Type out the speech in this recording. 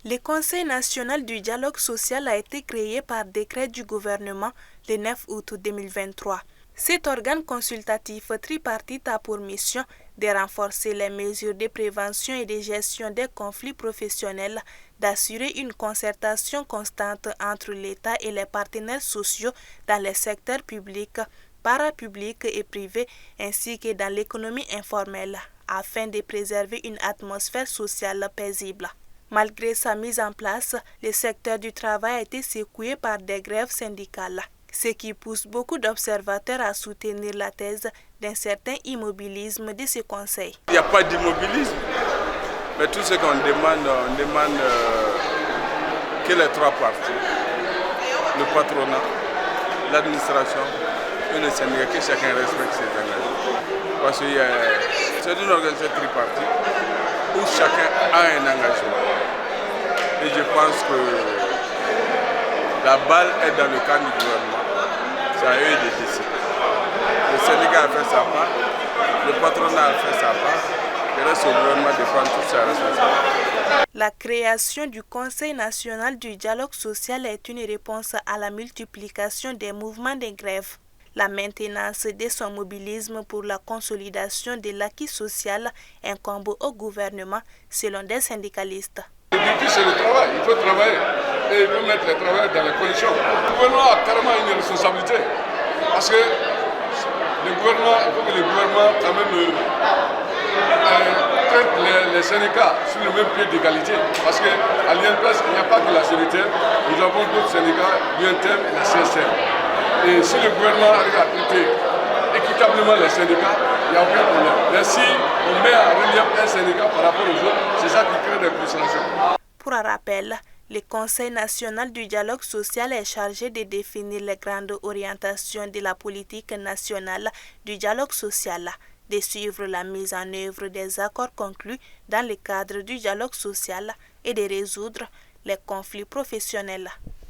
Le Conseil national du dialogue social a été créé par décret du gouvernement le 9 août 2023. Cet organe consultatif tripartite a pour mission de renforcer les mesures de prévention et de gestion des conflits professionnels, d'assurer une concertation constante entre l'État et les partenaires sociaux dans les secteurs publics, parapublics et privés, ainsi que dans l'économie informelle, afin de préserver une atmosphère sociale paisible. Malgré sa mise en place, le secteur du travail a été secoué par des grèves syndicales, ce qui pousse beaucoup d'observateurs à soutenir la thèse d'un certain immobilisme de ce conseil. Il n'y a pas d'immobilisme, mais tout ce qu'on demande, on demande que les trois parties, le patronat, l'administration et le syndicat, que chacun respecte ses engagements. Parce que c'est une organisation tripartite où chacun a un engagement. Et je pense que la balle est dans le camp du gouvernement. C'est à eux de décider. Le syndicat a fait sa part, le patronat a fait sa part, il reste au gouvernement de prendre toutes ses responsabilités. La création du Conseil national du dialogue social est une réponse à la multiplication des mouvements de grève. La maintenance de son mobilisme pour la consolidation de l'acquis social incombe au gouvernement, selon des syndicalistes. Le but, c'est le travail. Il faut travailler et il faut mettre les travailleurs dans les conditions. Le gouvernement a carrément une responsabilité. Parce que le gouvernement, il faut que le gouvernement quand même traite les syndicats sur le même pied d'égalité. Parce qu'à l'INPS, il n'y a pas que la CNTM, nous avons d'autres syndicats, l'UNTM et la CSM. Et si le gouvernement arrive à traiter équitablement les syndicats, il n'y a aucun problème. Mais si on met en relief un syndicat par rapport aux autres, c'est ça qui crée des frustrations. Pour un rappel, le Conseil national du dialogue social est chargé de définir les grandes orientations de la politique nationale du dialogue social, de suivre la mise en œuvre des accords conclus dans le cadre du dialogue social et de résoudre les conflits professionnels.